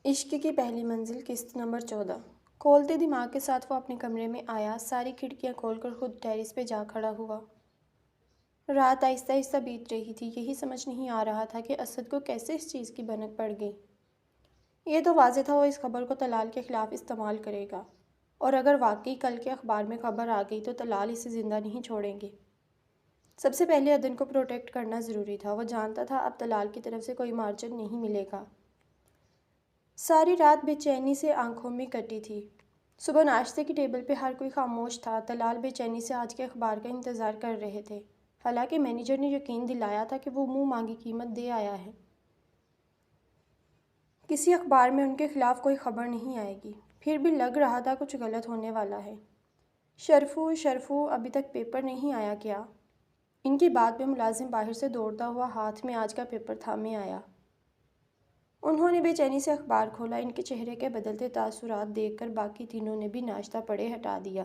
عشق کی پہلی منزل قسط نمبر 14۔ کھولتے دماغ کے ساتھ وہ اپنے کمرے میں آیا، ساری کھڑکیاں کھول کر خود ٹیرس پہ جا کھڑا ہوا۔ رات آہستہ آہستہ بیت رہی تھی، یہی سمجھ نہیں آ رہا تھا کہ اسد کو کیسے اس چیز کی بھنک پڑ گئی۔ یہ تو واضح تھا وہ اس خبر کو طلال کے خلاف استعمال کرے گا، اور اگر واقعی کل کے اخبار میں خبر آ گئی تو طلال اسے زندہ نہیں چھوڑیں گے۔ سب سے پہلے عدن کو پروٹیکٹ کرنا ضروری تھا۔ وہ جانتا تھا اب طلال کی طرف سے کوئی مارجن نہیں ملے گا۔ ساری رات بے چینی سے آنکھوں میں کٹی تھی۔ صبح ناشتے کی ٹیبل پہ ہر کوئی خاموش تھا۔ طلال بے چینی سے آج کے اخبار کا انتظار کر رہے تھے، حالانکہ مینیجر نے یقین دلایا تھا کہ وہ منہ مانگی قیمت دے آیا ہے۔ کسی اخبار میں ان کے خلاف کوئی خبر نہیں آئے گی، پھر بھی لگ رہا تھا کچھ غلط ہونے والا ہے۔ شرفو ابھی تک پیپر نہیں آیا کیا؟ ان کی بات پہ ملازم باہر سے دوڑتا ہوا ہاتھ میں آج کا پیپر تھامے آیا۔ انہوں نے بے چینی سے اخبار کھولا۔ ان کے چہرے کے بدلتے تاثرات دیکھ کر باقی تینوں نے بھی ناشتہ پڑے ہٹا دیا۔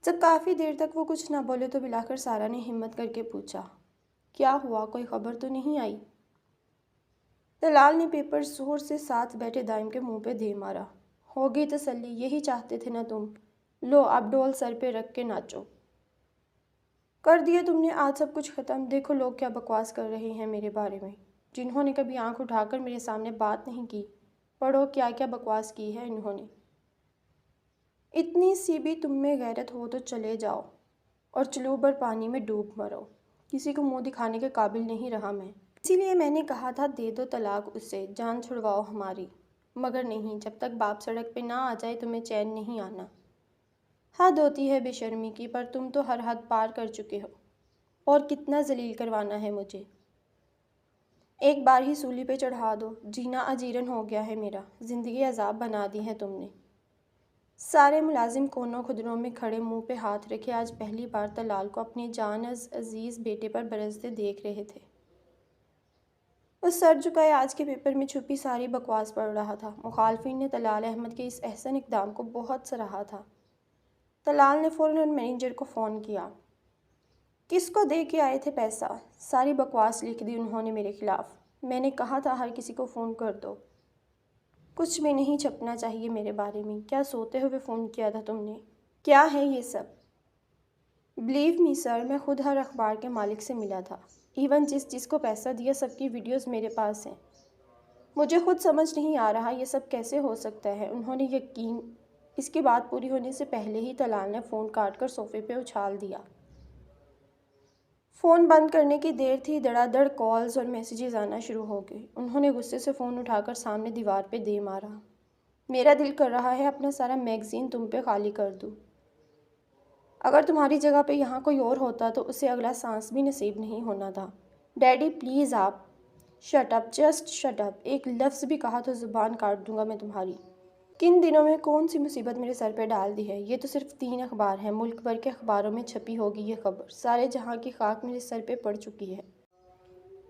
جب کافی دیر تک وہ کچھ نہ بولے تو بلاخر سارا نے ہمت کر کے پوچھا، کیا ہوا؟ کوئی خبر تو نہیں آئی؟ طلال نے پیپر زور سے ساتھ بیٹھے دائم کے منہ پہ دے مارا۔ ہوگی تسلی، یہی چاہتے تھے نا تم؟ لو اب ڈول سر پہ رکھ کے ناچو۔ کر دیا تم نے آج سب کچھ ختم۔ دیکھو لوگ کیا بکواس کر رہے ہیں میرے بارے میں، جنہوں نے کبھی آنکھ اٹھا کر میرے سامنے بات نہیں کی۔ پڑھو کیا کیا بکواس کی ہے انہوں نے۔ اتنی سی بھی تم میں غیرت ہو تو چلے جاؤ اور چلو بھر پانی میں ڈوب مرو۔ کسی کو منہ دکھانے کے قابل نہیں رہا میں، اسی لیے میں نے کہا تھا دے دو طلاق اسے، جان چھڑواؤ ہماری۔ مگر نہیں، جب تک باپ سڑک پہ نہ آ جائے تمہیں چین نہیں آنا۔ حد ہوتی ہے بے شرمی کی، پر تم تو ہر حد پار کر چکے ہو۔ اور کتنا ذلیل کروانا ہے مجھے؟ ایک بار ہی سولی پہ چڑھا دو۔ جینا اجیرن ہو گیا ہے میرا، زندگی عذاب بنا دی ہے تم نے۔ سارے ملازم کونوں خدروں میں کھڑے منہ پہ ہاتھ رکھے آج پہلی بار طلال کو اپنے جان عزیز بیٹے پر برستے دیکھ رہے تھے۔ وہ سر جھکائے آج کے پیپر میں چھپی ساری بکواس پڑھ رہا تھا۔ مخالفین نے طلال احمد کے اس احسن اقدام کو بہت سراہا تھا۔ طلال نے فوراً مینیجر کو فون کیا۔ کس کو دے کے آئے تھے پیسہ؟ ساری بکواس لکھ دی انہوں نے میرے خلاف۔ میں نے کہا تھا ہر کسی کو فون کر دو، کچھ بھی نہیں چھپنا چاہیے میرے بارے میں۔ کیا سوتے ہوئے فون کیا تھا تم نے؟ کیا ہے یہ سب؟ بلیو می سر، میں خود ہر اخبار کے مالک سے ملا تھا، ایون جس کو پیسہ دیا سب کی ویڈیوز میرے پاس ہیں۔ مجھے خود سمجھ نہیں آ رہا یہ سب کیسے ہو سکتا ہے۔ انہوں نے یقین اس کی بات پوری ہونے سے پہلے ہی طلال نے فون کاٹ کر صوفے پہ اچھال دیا۔ فون بند کرنے کی دیر تھی، دڑا دڑ کالز اور میسیجز آنا شروع ہو گئے۔ انہوں نے غصے سے فون اٹھا کر سامنے دیوار پہ دے مارا۔ میرا دل کر رہا ہے اپنا سارا میگزین تم پہ خالی کر دوں۔ اگر تمہاری جگہ پہ یہاں کوئی اور ہوتا تو اسے اگلا سانس بھی نصیب نہیں ہونا تھا۔ ڈیڈی پلیز آپ shut up, just shut up. ایک لفظ بھی کہا تو زبان کاٹ دوں گا میں تمہاری۔ کن دنوں میں کون سی مصیبت میرے سر پہ ڈال دی ہے؟ یہ تو صرف 3 اخبار ہیں، ملک بھر کے اخباروں میں چھپی ہوگی یہ خبر۔ سارے جہاں کی خاک میرے سر پہ پڑ چکی ہے۔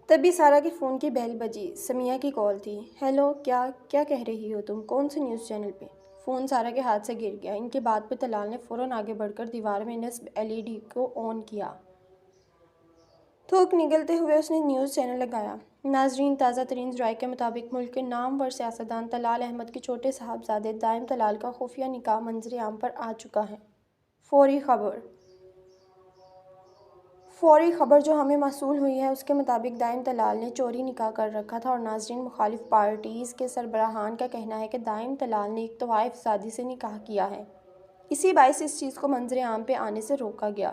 تبھی سارا کے فون کی بیل بجی۔ سمیہ کی کال تھی۔ ہیلو، کیا کہہ رہی ہو تم؟ کون سے نیوز چینل پہ؟ فون سارا کے ہاتھ سے گر گیا۔ ان کی بات پہ طلال نے فوراً آگے بڑھ کر دیوار میں نصب LED کو آن کیا۔ تھوک نگلتے ہوئے اس نے نیوز چینل لگایا۔ ناظرین، تازہ ترین ذرائع کے مطابق ملک کے نامور سیاستدان طلال احمد کے چھوٹے صاحبزادے دائم طلال کا خفیہ نکاح منظر عام پر آ چکا ہے۔ فوری خبر جو ہمیں موصول ہوئی ہے اس کے مطابق دائم طلال نے چوری نکاح کر رکھا تھا، اور ناظرین، مخالف پارٹیز کے سربراہان کا کہنا ہے کہ دائم طلال نے ایک طوائف زادی سے نکاح کیا ہے، اسی باعث اس چیز کو منظر عام پہ آنے سے روکا گیا۔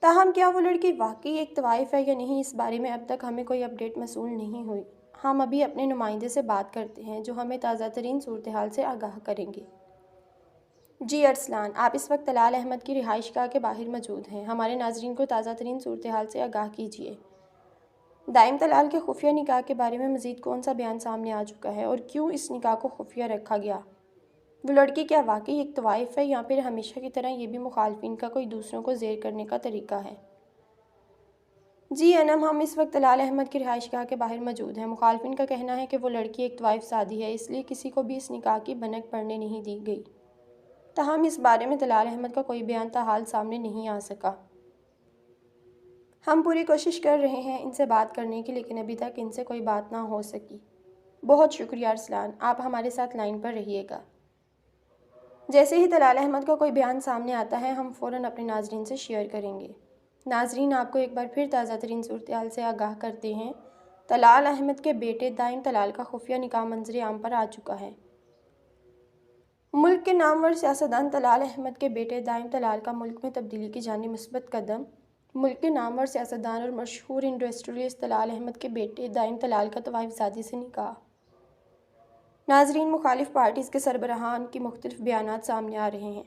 تاہم کیا وہ لڑکی واقعی ایک طوائف ہے یا نہیں، اس بارے میں اب تک ہمیں کوئی اپڈیٹ موصول نہیں ہوئی۔ ہم ابھی اپنے نمائندے سے بات کرتے ہیں جو ہمیں تازہ ترین صورتحال سے آگاہ کریں گے۔ جی ارسلان، آپ اس وقت طلال احمد کی رہائش گاہ کے باہر موجود ہیں۔ ہمارے ناظرین کو تازہ ترین صورتحال سے آگاہ کیجیے۔ دائم طلال کے خفیہ نکاح کے بارے میں مزید کون سا بیان سامنے آ چکا ہے، اور کیوں اس نکاح کو خفیہ رکھا گیا؟ وہ لڑکی کیا واقعی ایک طوائف ہے، یا پھر ہمیشہ کی طرح یہ بھی مخالفین کا کوئی دوسروں کو زیر کرنے کا طریقہ ہے؟ جی انم، ہم اس وقت طلال احمد کی رہائش گاہ کے باہر موجود ہیں۔ مخالفین کا کہنا ہے کہ وہ لڑکی ایک طوائف زادی ہے، اس لیے کسی کو بھی اس نکاح کی بھنک پڑنے نہیں دی گئی۔ تاہم اس بارے میں طلال احمد کا کوئی بیان تاحال سامنے نہیں آ سکا۔ ہم پوری کوشش کر رہے ہیں ان سے بات کرنے کی، لیکن ابھی تک ان سے کوئی بات نہ ہو سکی۔ بہت شکریہ ارسلان، آپ ہمارے ساتھ لائن پر رہیے گا۔ جیسے ہی طلال احمد کا کوئی بیان سامنے آتا ہے ہم فوراً اپنے ناظرین سے شیئر کریں گے۔ ناظرین، آپ کو ایک بار پھر تازہ ترین صورتحال سے آگاہ کرتے ہیں۔ طلال احمد کے بیٹے دائم طلال کا خفیہ نکاح منظر عام پر آ چکا ہے۔ ملک کے نامور سیاستدان طلال احمد کے بیٹے دائم طلال کا ملک میں تبدیلی کی جانب مثبت قدم۔ ملک کے نامور سیاستدان اور مشہور انڈسٹریلسٹ طلال احمد کے بیٹے دائم طلال کا طوائف زادی سے نکاح۔ ناظرین، مخالف پارٹیز کے سربراہان کی مختلف بیانات سامنے آ رہے ہیں۔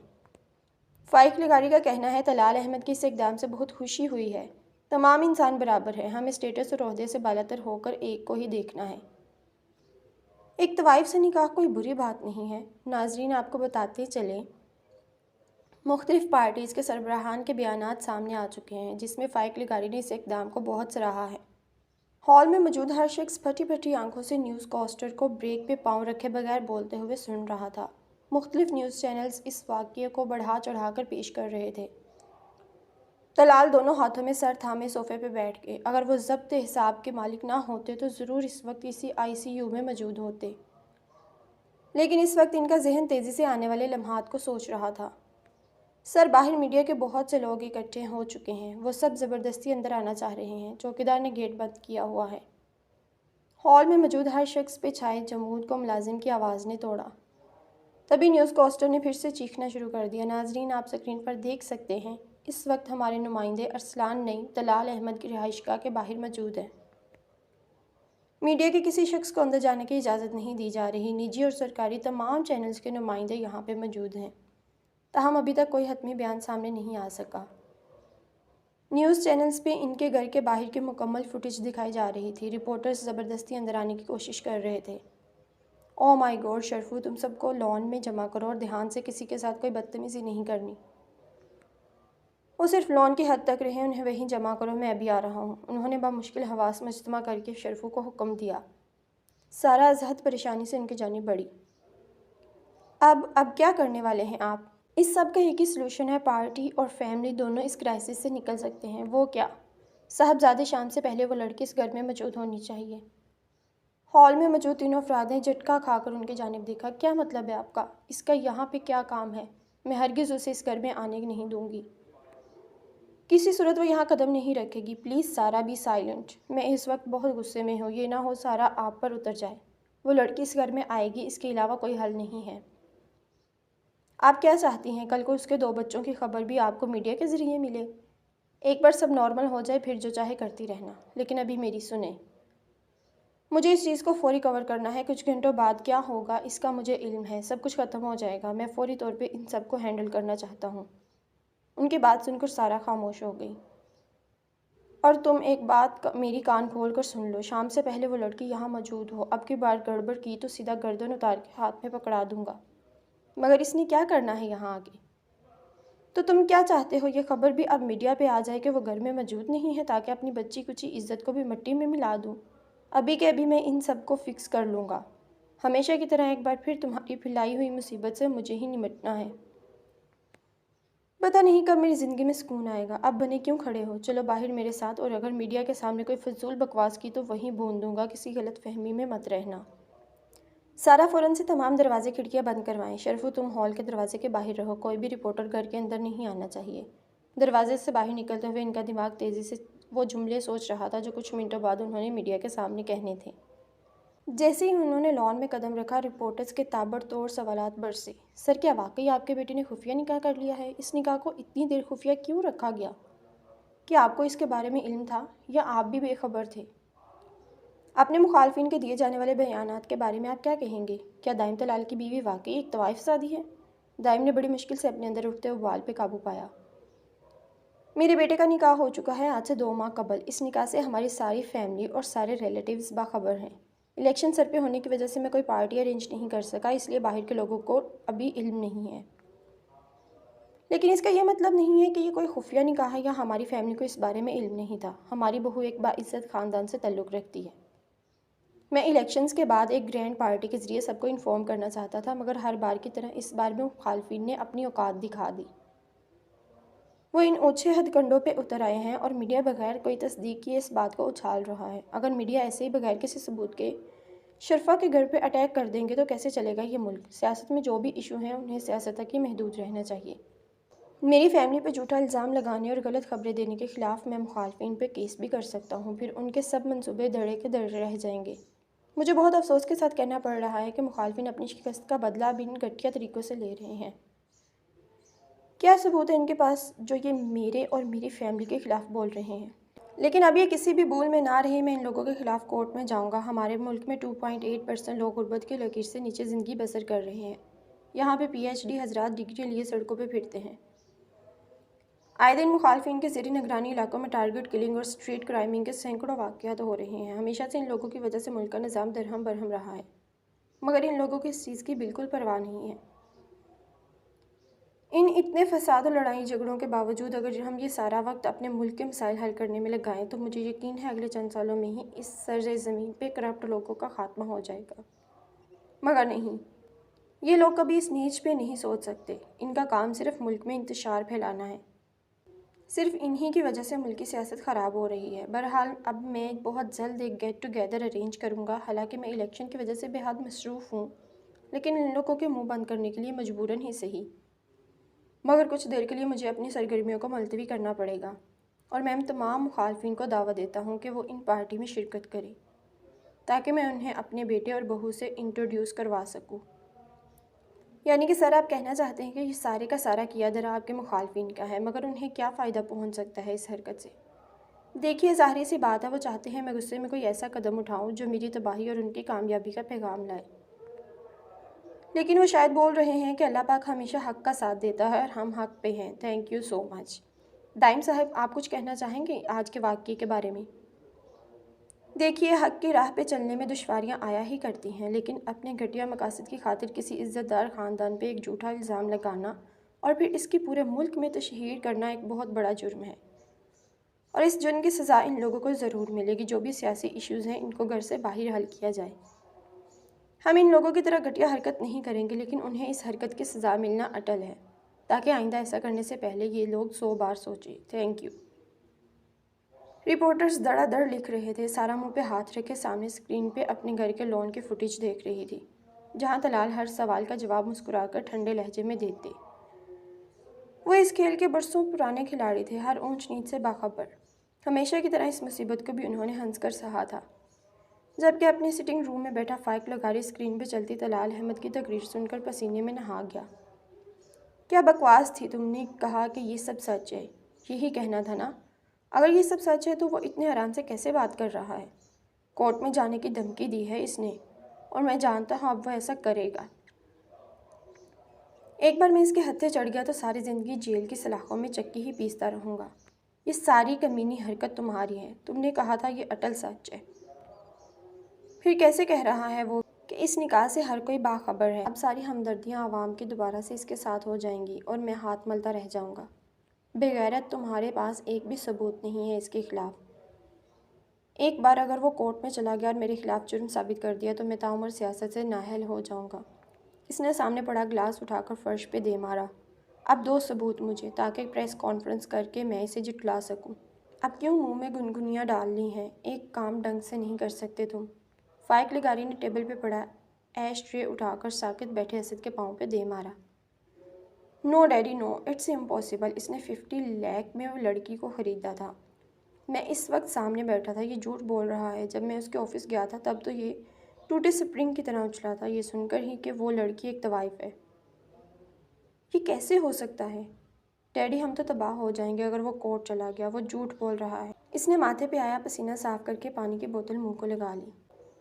فائق لغاری کا کہنا ہے طلال احمد کی اس اقدام سے بہت خوشی ہوئی ہے۔ تمام انسان برابر ہیں، ہمیں اسٹیٹس اور عہدے سے بالاتر ہو کر ایک کو ہی دیکھنا ہے۔ ایک طوائف سے نکاح کوئی بری بات نہیں ہے۔ ناظرین، آپ کو بتاتے چلیں مختلف پارٹیز کے سربراہان کے بیانات سامنے آ چکے ہیں، جس میں فائق لغاری نے اس اقدام کو بہت سراہا ہے۔ ہال میں موجود ہر شخص پھٹی پھٹی آنکھوں سے نیوز کاسٹر کو بریک پہ پاؤں رکھے بغیر بولتے ہوئے سن رہا تھا۔ مختلف نیوز چینلز اس واقعے کو بڑھا چڑھا کر پیش کر رہے تھے۔ طلال دونوں ہاتھوں میں سر تھامے صوفے پہ بیٹھ گئے۔ اگر وہ ضبط حساب کے مالک نہ ہوتے تو ضرور اس وقت کسی ICU میں موجود ہوتے، لیکن اس وقت ان کا ذہن تیزی سے آنے والے لمحات کو سوچ رہا تھا۔ سر، باہر میڈیا کے بہت سے لوگ اکٹھے ہو چکے ہیں، وہ سب زبردستی اندر آنا چاہ رہے ہیں۔ چوکیدار نے گیٹ بند کیا ہوا ہے۔ ہال میں موجود ہر شخص پہ چھائے جمود کو ملازم کی آواز نے توڑا۔ تبھی نیوز کاسٹر نے پھر سے چیخنا شروع کر دیا۔ ناظرین، آپ اسکرین پر دیکھ سکتے ہیں اس وقت ہمارے نمائندے ارسلان نعیم طلال احمد کی رہائش گاہ کے باہر موجود ہیں۔ میڈیا کے کسی شخص کو اندر جانے کی اجازت نہیں دی جا رہی۔ نجی اور سرکاری تمام چینلز کے نمائندے یہاں پہ موجود ہیں، تاہم ابھی تک کوئی حتمی بیان سامنے نہیں آ سکا۔ نیوز چینلز پہ ان کے گھر کے باہر کی مکمل فوٹیج دکھائی جا رہی تھی۔ رپورٹرز زبردستی اندر آنے کی کوشش کر رہے تھے۔ او مائی گاڈ شرفو، تم سب کو لان میں جمع کرو اور دھیان سے کسی کے ساتھ کوئی بدتمیزی نہیں کرنی۔ وہ صرف لان کی حد تک رہیں، انہیں وہیں جمع کرو، میں ابھی آ رہا ہوں، انہوں نے بامشکل حواس مجتمع کر کے شرفو کو حکم دیا۔ سارا از حد پریشانی سے ان کی جانب بڑھی۔ اب کیا کرنے والے ہیں آپ؟ اس سب کا ایک ہی سلوشن ہے، پارٹی اور فیملی دونوں اس کرائسس سے نکل سکتے ہیں۔ وہ کیا؟ صاحبزادے شام سے پہلے وہ لڑکی اس گھر میں موجود ہونی چاہیے۔ ہال میں موجود تینوں افراد نے جھٹکا کھا کر ان کی جانب دیکھا۔ کیا مطلب ہے آپ کا؟ اس کا یہاں پہ کیا کام ہے؟ میں ہرگز اسے اس گھر میں آنے نہیں دوں گی۔ کسی صورت وہ یہاں قدم نہیں رکھے گی۔ پلیز سارا بی سائلنٹ، میں اس وقت بہت غصے میں ہوں، یہ نہ ہو سارا آپ پر اتر جائے۔ وہ لڑکی اس گھر میں آئے گی، اس کے علاوہ کوئی حل نہیں ہے۔ آپ کیا چاہتی ہیں کل کو اس کے 2 بچوں کی خبر بھی آپ کو میڈیا کے ذریعے ملے؟ ایک بار سب نارمل ہو جائے پھر جو چاہے کرتی رہنا، لیکن ابھی میری سنیں۔ مجھے اس چیز کو فوری کور کرنا ہے۔ کچھ گھنٹوں بعد کیا ہوگا اس کا مجھے علم ہے، سب کچھ ختم ہو جائے گا۔ میں فوری طور پہ ان سب کو ہینڈل کرنا چاہتا ہوں۔ ان کی بات سن کر سارا خاموش ہو گئی۔ اور تم ایک بات میری کان کھول کر سن لو، شام سے پہلے وہ لڑکی یہاں موجود ہو۔ اب کی بار گڑبڑ کی تو سیدھا گردن اتار کے ہاتھ میں پکڑا دوں گا۔ مگر اس نے کیا کرنا ہے یہاں آگے؟ تو تم کیا چاہتے ہو یہ خبر بھی اب میڈیا پہ آ جائے کہ وہ گھر میں موجود نہیں ہے، تاکہ اپنی بچی کچی عزت کو بھی مٹی میں ملا دوں؟ ابھی کے ابھی میں ان سب کو فکس کر لوں گا۔ ہمیشہ کی طرح ایک بار پھر تمہاری پھیلائی ہوئی مصیبت سے مجھے ہی نمٹنا ہے۔ پتہ نہیں کب میری زندگی میں سکون آئے گا۔ اب بنے کیوں کھڑے ہو؟ چلو باہر میرے ساتھ، اور اگر میڈیا کے سامنے کوئی فضول بکواس کی تو وہیں بون دوں گا، کسی غلط فہمی میں مت رہنا۔ سارا فوراً سے تمام دروازے کھڑکیاں بند کروائیں۔ شرفو، تم ہال کے دروازے کے باہر رہو، کوئی بھی رپورٹر گھر کے اندر نہیں آنا چاہیے۔ دروازے سے باہر نکلتے ہوئے ان کا دماغ تیزی سے وہ جملے سوچ رہا تھا جو کچھ منٹوں بعد انہوں نے میڈیا کے سامنے کہنے تھے۔ جیسے ہی انہوں نے لان میں قدم رکھا، رپورٹرز کے تابڑ توڑ سوالات برسے۔ سر، کیا واقعی آپ کے بیٹے نے خفیہ نکاح کر لیا ہے؟ اس نکاح کو اتنی دیر خفیہ کیوں رکھا گیا؟ کیا آپ کو اس کے بارے میں علم تھا یا آپ بھی بے خبر تھے؟ اپنے مخالفین کے دیے جانے والے بیانات کے بارے میں آپ کیا کہیں گے؟ کیا دائم طلال کی بیوی واقعی ایک طوائف زادی ہے؟ دائم نے بڑی مشکل سے اپنے اندر اٹھتے ابال پہ قابو پایا۔ میرے بیٹے کا نکاح ہو چکا ہے آج سے 2 ماہ قبل۔ اس نکاح سے ہماری ساری فیملی اور سارے ریلیٹیوز باخبر ہیں۔ الیکشن سر پہ ہونے کی وجہ سے میں کوئی پارٹی ارینج نہیں کر سکا، اس لیے باہر کے لوگوں کو ابھی علم نہیں ہے۔ لیکن اس کا یہ مطلب نہیں ہے کہ یہ کوئی خفیہ نکاح ہے یا ہماری فیملی کو اس بارے میں علم نہیں تھا۔ ہماری بہو ایک باعزت خاندان سے تعلق رکھتی ہے۔ میں الیکشنز کے بعد ایک گرینڈ پارٹی کے ذریعے سب کو انفارم کرنا چاہتا تھا، مگر ہر بار کی طرح اس بار بھی مخالفین نے اپنی اوقات دکھا دی۔ وہ ان اونچے ہتھ کنڈوں پہ اتر آئے ہیں اور میڈیا بغیر کوئی تصدیق کیے اس بات کو اچھال رہا ہے۔ اگر میڈیا ایسے ہی بغیر کسی ثبوت کے شرفا کے گھر پہ اٹیک کر دیں گے تو کیسے چلے گا یہ ملک؟ سیاست میں جو بھی ایشو ہیں انہیں سیاست تک ہی محدود رہنا چاہیے۔ میری فیملی پہ جھوٹا الزام لگانے اور غلط خبریں دینے کے خلاف میں مخالفین پہ کیس بھی کر سکتا ہوں، پھر ان کے سب منصوبے دھڑے کے دھڑے رہ جائیں گے۔ مجھے بہت افسوس کے ساتھ کہنا پڑ رہا ہے کہ مخالفین اپنی شکست کا بدلہ اب ان گھٹیا طریقوں سے لے رہے ہیں۔ کیا ثبوت ہے ان کے پاس جو یہ میرے اور میری فیملی کے خلاف بول رہے ہیں؟ لیکن اب یہ کسی بھی بھول میں نہ رہے، میں ان لوگوں کے خلاف کورٹ میں جاؤں گا۔ ہمارے ملک میں 2.8% لوگ غربت کی لکیر سے نیچے زندگی بسر کر رہے ہیں۔ یہاں پہ PhD حضرات ڈگری لیے سڑکوں پہ پھرتے ہیں۔ آئے دن مخالفین کے زیر نگرانی علاقوں میں ٹارگٹ کلنگ اور اسٹریٹ کرائمنگ کے سینکڑوں واقعات ہو رہے ہیں۔ ہمیشہ سے ان لوگوں کی وجہ سے ملک کا نظام درہم برہم رہا ہے، مگر ان لوگوں کو اس چیز کی بالکل پرواہ نہیں ہے۔ ان اتنے فساد اور لڑائی جھگڑوں کے باوجود اگر ہم یہ سارا وقت اپنے ملک کے مسائل حل کرنے میں لگائیں تو مجھے یقین ہے اگلے چند سالوں میں ہی اس سرزمین پہ کرپٹ لوگوں کا خاتمہ ہو جائے گا۔ مگر نہیں، یہ لوگ کبھی اس نیچ پہ نہیں سوچ سکتے۔ ان کا کام صرف ملک میں انتشار پھیلانا ہے۔ صرف انہی کی وجہ سے ملک کی سیاست خراب ہو رہی ہے۔ بہرحال اب میں بہت جلد ایک گیٹ ٹو گیدر ارینج کروں گا۔ حالانکہ میں الیکشن کی وجہ سے بے حد مصروف ہوں، لیکن ان لوگوں کے منہ بند کرنے کے لیے مجبوراً ہی صحیح، مگر کچھ دیر کے لیے مجھے اپنی سرگرمیوں کو ملتوی کرنا پڑے گا، اور میں تمام مخالفین کو دعوت دیتا ہوں کہ وہ ان پارٹی میں شرکت کریں تاکہ میں انہیں اپنے بیٹے اور بہو سے انٹروڈیوس کروا سکوں۔ یعنی کہ سر آپ کہنا چاہتے ہیں کہ یہ سارے کا سارا کیا دھرا آپ کے مخالفین کا ہے، مگر انہیں کیا فائدہ پہنچ سکتا ہے اس حرکت سے؟ دیکھیے ظاہری سی بات ہے، وہ چاہتے ہیں میں غصے میں کوئی ایسا قدم اٹھاؤں جو میری تباہی اور ان کی کامیابی کا پیغام لائے۔ لیکن وہ شاید بول رہے ہیں کہ اللہ پاک ہمیشہ حق کا ساتھ دیتا ہے اور ہم حق پہ ہیں۔ تھینک یو سو مچ۔ دائم صاحب آپ کچھ کہنا چاہیں گے آج کے واقعے کے بارے میں؟ دیکھیے حق کی راہ پہ چلنے میں دشواریاں آیا ہی کرتی ہیں، لیکن اپنے گھٹیا مقاصد کی خاطر کسی عزت دار خاندان پہ ایک جھوٹا الزام لگانا اور پھر اس کی پورے ملک میں تشہیر کرنا ایک بہت بڑا جرم ہے، اور اس جرم کی سزا ان لوگوں کو ضرور ملے گی۔ جو بھی سیاسی ایشوز ہیں ان کو گھر سے باہر حل کیا جائے۔ ہم ان لوگوں کی طرح گھٹیا حرکت نہیں کریں گے، لیکن انہیں اس حرکت کی سزا ملنا اٹل ہے، تاکہ آئندہ ایسا کرنے سے پہلے یہ لوگ 100 بار سوچیں۔ Thank you. رپورٹرز دڑا دڑ لکھ رہے تھے۔ سارا منہ پہ ہاتھ رکھے سامنے اسکرین پہ اپنے گھر کے لون کی فوٹیج دیکھ رہی تھی، جہاں طلال ہر سوال کا جواب مسکرا کر ٹھنڈے لہجے میں دیتے۔ وہ اس کھیل کے برسوں پرانے کھلاڑی تھے، ہر اونچ نیچ سے باخبر۔ ہمیشہ کی طرح اس مصیبت کو بھی انہوں نے ہنس کر سہا تھا، جبکہ اپنی سٹنگ روم میں بیٹھا فائق لگا رہی اسکرین پہ چلتی طلال احمد کی تقریر سن کر پسینے میں نہا گیا۔ کیا بکواس تھی، تم نے کہا کہ یہ سب سچ ہے، یہی کہنا تھا نا؟ اگر یہ سب سچ ہے تو وہ اتنے آرام سے کیسے بات کر رہا ہے؟ کورٹ میں جانے کی دھمکی دی ہے اس نے، اور میں جانتا ہوں اب وہ ایسا کرے گا۔ ایک بار میں اس کے ہتھے چڑھ گیا تو ساری زندگی جیل کی سلاخوں میں چکی ہی پیستا رہوں گا۔ یہ ساری کمینی حرکت تمہاری ہے، تم نے کہا تھا یہ اٹل سچ ہے۔ پھر کیسے کہہ رہا ہے وہ کہ اس نکاح سے ہر کوئی باخبر ہے؟ اب ساری ہمدردیاں عوام کی دوبارہ سے اس کے ساتھ ہو جائیں گی اور میں ہاتھ ملتا رہ جاؤں گا۔ بے غیرت، تمہارے پاس ایک بھی ثبوت نہیں ہے اس کے خلاف۔ ایک بار اگر وہ کورٹ میں چلا گیا اور میرے خلاف جرم ثابت کر دیا تو میں تعمر سیاست سے نااہل ہو جاؤں گا۔ اس نے سامنے پڑا گلاس اٹھا کر فرش پہ دے مارا۔ اب دو ثبوت مجھے، تاکہ پریس کانفرنس کر کے میں اسے جھٹلا سکوں۔ اب کیوں منہ میں گنگنیاں ڈالنی ہیں؟ ایک کام ڈھنگ سے نہیں کر سکتے تم؟ فائق لگاری نے ٹیبل پہ پڑا ایش ٹرے اٹھا کر ساکت بیٹھے اسد کے پاؤں پہ دے مارا۔ نو ڈیڈی نو، اٹس امپاسبل۔ اس نے 50 لاکھ میں وہ لڑکی کو خریدا تھا۔ میں اس وقت سامنے بیٹھا تھا، یہ جھوٹ بول رہا ہے۔ جب میں اس کے آفس گیا تھا تب تو یہ ٹوٹے سپرنگ کی طرح اچھلا تھا، یہ سن کر ہی کہ وہ لڑکی ایک طوائف ہے۔ یہ کیسے ہو سکتا ہے؟ ڈیڈی ہم تو تباہ ہو جائیں گے اگر وہ کورٹ چلا گیا، وہ جھوٹ بول رہا ہے۔ اس نے ماتھے پہ آیا پسینہ صاف کر کے پانی کی بوتل منہ کو لگا لی۔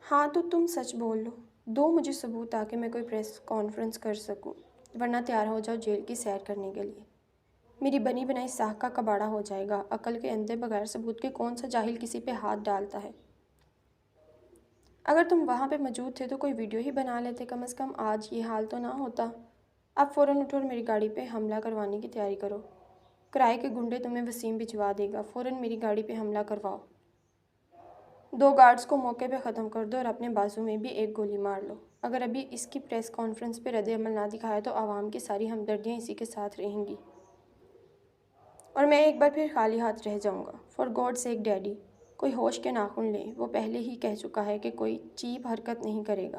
ہاں تو تم سچ بول لو، دو مجھے ثبوت تاکہ میں کوئی پریس کانفرنس کر سکوں، ورنہ تیار ہو جاؤ جیل کی سیر کرنے کے لیے۔ میری بنی بنائی ساکھ کا کباڑا ہو جائے گا۔ عقل کے اندھے بغیر ثبوت کے کون سا جاہل کسی پہ ہاتھ ڈالتا ہے؟ اگر تم وہاں پہ موجود تھے تو کوئی ویڈیو ہی بنا لیتے، کم از کم آج یہ حال تو نہ ہوتا۔ اب فوراً اٹھو اور میری گاڑی پہ حملہ کروانے کی تیاری کرو۔ کرائے کے گنڈے تمہیں وسیم بھجوا دے گا، فوراً میری گاڑی پہ حملہ کرواؤ۔ 2 گارڈز کو موقع پہ ختم کر دو اور اپنے بازو میں بھی ایک گولی مار لو۔ اگر ابھی اس کی پریس کانفرنس پہ رد عمل نہ دکھایا تو عوام کی ساری ہمدردیاں اسی کے ساتھ رہیں گی، اور میں ایک بار پھر خالی ہاتھ رہ جاؤں گا۔ فار گاڈ سیک ڈیڈی، کوئی ہوش کے ناخن لے، وہ پہلے ہی کہہ چکا ہے کہ کوئی چیپ حرکت نہیں کرے گا۔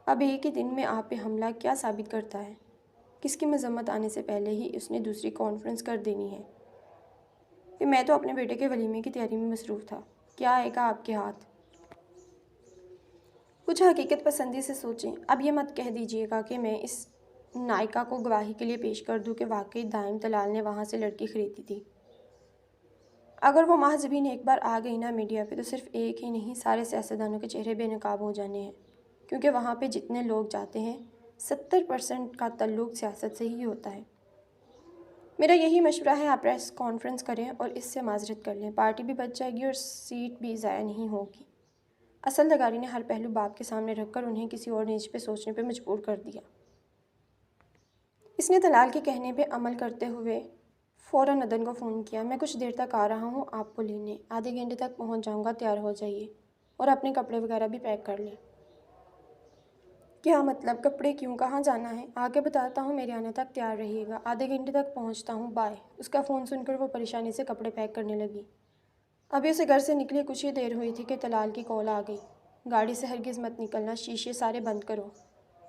اب ایک ہی دن میں آپ پہ حملہ کیا ثابت کرتا ہے؟ کس کی مذمت آنے سے پہلے ہی اس نے دوسری کانفرنس کر دینی ہے کہ میں تو اپنے بیٹے کے ولیمے کی تیاری میں مصروف تھا، کیا آئے گا آپ کے ہاتھ؟ کچھ حقیقت پسندی سے سوچیں۔ اب یہ مت کہہ دیجیے گا کہ میں اس نائکا کو گواہی کے لیے پیش کر دوں کہ واقعی دائم طلال نے وہاں سے لڑکی خریدی تھی۔ اگر وہ محض بھی ایک بار آ گئی نا میڈیا پہ، تو صرف ایک ہی نہیں سارے سیاستدانوں کے چہرے بے نقاب ہو جانے ہیں، کیونکہ وہاں پہ جتنے لوگ جاتے ہیں 70% کا تعلق سیاست سے ہی ہوتا ہے۔ میرا یہی مشورہ ہے، آپ پریس کانفرنس کریں اور اس سے معذرت کر لیں، پارٹی بھی بچ جائے گی اور سیٹ بھی ضائع نہیں ہوگی۔ اصل نگاری نے ہر پہلو باپ کے سامنے رکھ کر انہیں کسی اور نیز پہ سوچنے پہ مجبور کر دیا۔ اس نے طلال کے کہنے پہ عمل کرتے ہوئے فوراً عدن کو فون کیا۔ میں کچھ دیر تک آ رہا ہوں آپ کو لینے، آدھے گھنٹے تک پہنچ جاؤں گا، تیار ہو جائیے اور اپنے کپڑے وغیرہ بھی پیک کر لیں۔ کیا مطلب؟ کپڑے کیوں؟ کہاں جانا ہے؟ آ کے بتاتا ہوں، میرے آنے تک تیار رہیے گا، آدھے گھنٹے تک پہنچتا ہوں، بائے۔ اس کا فون سن کر وہ پریشانی سے کپڑے پیک کرنے لگی۔ ابھی اسے گھر سے نکلے کچھ ہی دیر ہوئی تھی کہ طلال کی کال آ گئی۔ گاڑی سے ہرگز مت نکلنا، شیشے سارے بند کرو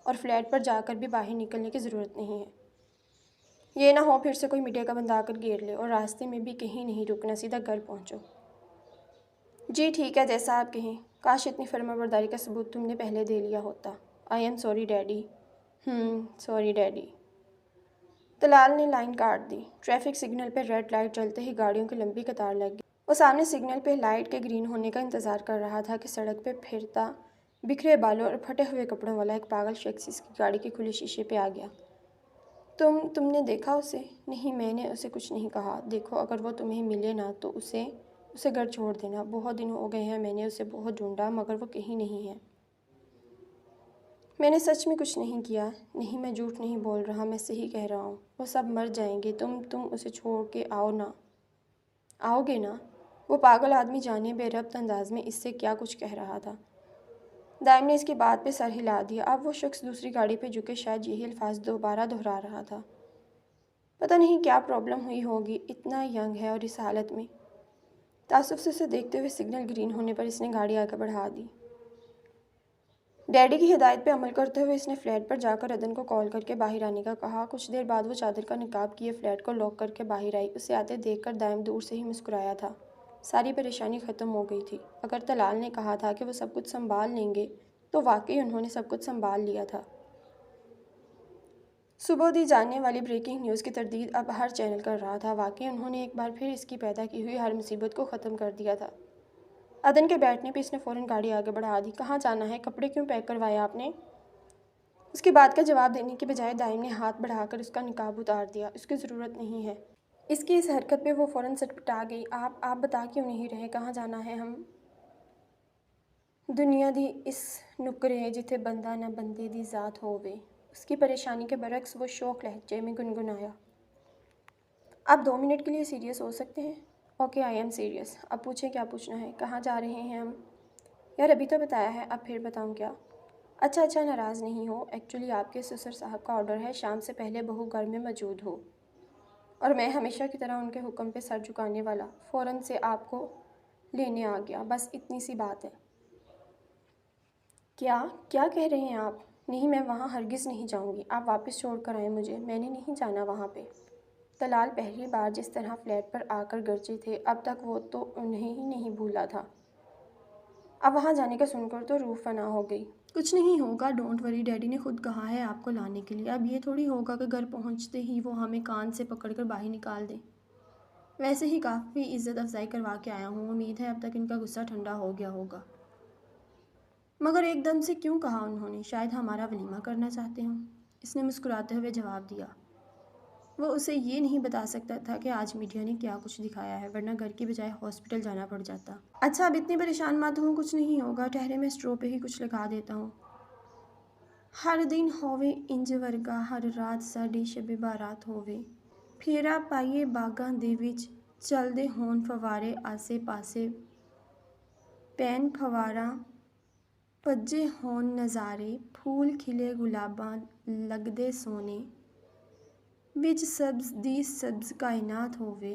اور فلیٹ پر جا کر بھی باہر نکلنے کی ضرورت نہیں ہے۔ یہ نہ ہو پھر سے کوئی میڈیا کا بندہ آ کر گھیر لے، اور راستے میں بھی کہیں نہیں رکنا، سیدھا گھر پہنچو۔ جی ٹھیک ہے، جیسا آپ کہیں۔ کاش اتنی فرما برداری کا ثبوت تم نے پہلے دے لیا ہوتا۔ I am sorry daddy. Sorry daddy. Talal نے لائن کاٹ دی۔ ٹریفک سگنل پہ ریڈ لائٹ جلتے ہی گاڑیوں کی لمبی قطار لگ گئی۔ وہ سامنے سگنل پہ لائٹ کے گرین ہونے کا انتظار کر رہا تھا کہ سڑک پہ پھرتا بکھرے بالوں اور پھٹے ہوئے کپڑوں والا ایک پاگل شخص اس کی گاڑی کے کھلے شیشے پہ آ گیا۔ تم نے دیکھا اسے؟ نہیں، میں نے اسے کچھ نہیں کہا۔ دیکھو، اگر وہ تمہیں ملے نا تو اسے گھر چھوڑ دینا۔ بہت دن ہو گئے ہیں، میں نے اسے بہت ڈھونڈا مگر وہ کہیں نہیں ہے۔ میں نے سچ میں کچھ نہیں کیا۔ نہیں، میں جھوٹ نہیں بول رہا، میں صحیح کہہ رہا ہوں۔ وہ سب مر جائیں گے، تم اسے چھوڑ کے آؤ گے نا؟ وہ پاگل آدمی جانے بے ربط انداز میں اس سے کیا کچھ کہہ رہا تھا۔ دائم نے اس کی بات پہ سر ہلا دیا۔ اب وہ شخص دوسری گاڑی پہ جھک کے شاید یہی الفاظ دوبارہ دہرا رہا تھا۔ پتہ نہیں کیا پرابلم ہوئی ہوگی، اتنا ینگ ہے اور اس حالت میں۔ تعصب سے اسے دیکھتے ہوئے سگنل گرین ہونے پر اس نے گاڑی آگے بڑھا دی۔ ڈیڈی کی ہدایت پہ عمل کرتے ہوئے اس نے فلیٹ پر جا کر عدن کو کال کر کے باہر آنے کا کہا۔ کچھ دیر بعد وہ چادر کا نقاب کیے فلیٹ کو لاک کر کے باہر آئی۔ اسے آتے دیکھ کر دائم دور سے ہی مسکرایا تھا۔ ساری پریشانی ختم ہو گئی تھی۔ اگر طلال نے کہا تھا کہ وہ سب کچھ سنبھال لیں گے تو واقعی انہوں نے سب کچھ سنبھال لیا تھا۔ صبح دی جانے والی بریکنگ نیوز کی تردید اب ہر چینل کر رہا تھا۔ واقعی انہوں نے ایک بار پھر اس کی پیدا کی ہوئی ہر مصیبت کو ختم کر دیا تھا۔ عدن کے بیٹھنے پہ اس نے فوراً گاڑی آگے بڑھا دی۔ کہاں جانا ہے؟ کپڑے کیوں پیک کروائے آپ نے؟ اس کی بات کا جواب دینے کے بجائے دائم نے ہاتھ بڑھا کر اس کا نقاب اتار دیا۔ اس کی ضرورت نہیں ہے۔ اس کی اس حرکت پہ وہ فوراً سٹپٹا گئی۔ آپ بتا کیوں نہیں رہے کہاں جانا ہے؟ ہم دنیا دی اس نکرے جتھے بندہ نہ بندے دی ذات ہووے۔ اس کی پریشانی کے برعکس وہ شوق لہجے میں گنگنایا۔ آپ 2 منٹ کے لیے سیریس ہو سکتے ہیں؟ Okay, I am serious. اب پوچھیں کیا پوچھنا ہے؟ کہاں جا رہے ہیں ہم؟ یار ابھی تو بتایا ہے، اب پھر بتاؤں کیا؟ اچھا ناراض نہیں ہو، ایکچولی آپ کے سسر صاحب کا آرڈر ہے شام سے پہلے بہو گھر میں موجود ہو، اور میں ہمیشہ کی طرح ان کے حکم پہ سر جھکانے والا فوراً سے آپ کو لینے آ گیا، بس اتنی سی بات ہے۔ کیا کہہ رہے ہیں آپ؟ نہیں، میں وہاں ہرگز نہیں جاؤں گی، آپ واپس چھوڑ کر آئیں مجھے، میں نے نہیں جانا وہاں پہ۔ طلال پہلی بار جس طرح فلیٹ پر آ کر گرجے تھے، اب تک وہ تو انہیں ہی نہیں بھولا تھا۔ اب وہاں جانے کا سن کر تو روح فنا ہو گئی۔ کچھ نہیں ہوگا، ڈونٹ وری، ڈیڈی نے خود کہا ہے آپ کو لانے کے لیے۔ اب یہ تھوڑی ہوگا کہ گھر پہنچتے ہی وہ ہمیں کان سے پکڑ کر باہر نکال دیں۔ ویسے ہی کافی عزت افزائی کروا کے آیا ہوں، امید ہے اب تک ان کا غصہ ٹھنڈا ہو گیا ہوگا۔ مگر ایک دم سے کیوں کہا انہوں نے؟ شاید ہمارا ولیمہ کرنا چاہتے ہوں، اس نے مسکراتے ہوئے جواب دیا۔ وہ اسے یہ نہیں بتا سکتا تھا کہ آج میڈیا نے کیا کچھ دکھایا ہے، ورنہ گھر کی بجائے ہاسپٹل جانا پڑ جاتا۔ اچھا، اب اتنی پریشان مت ہوں، کچھ نہیں ہوگا، ٹھہرے میں اسٹرو پہ ہی کچھ لگا دیتا ہوں۔ ہر دن ہووے انج ورگا، ہر رات ساڈی شب بارات ہووے، پھیرا پائیے باغاں دے وچ، چلدے ہون فوارے آسے پاسے، پین پھواراں پجے ہون نظارے، پھول کھلے گلاباں لگدے سونے، وچ سبز دی سبز کائنات ہووے،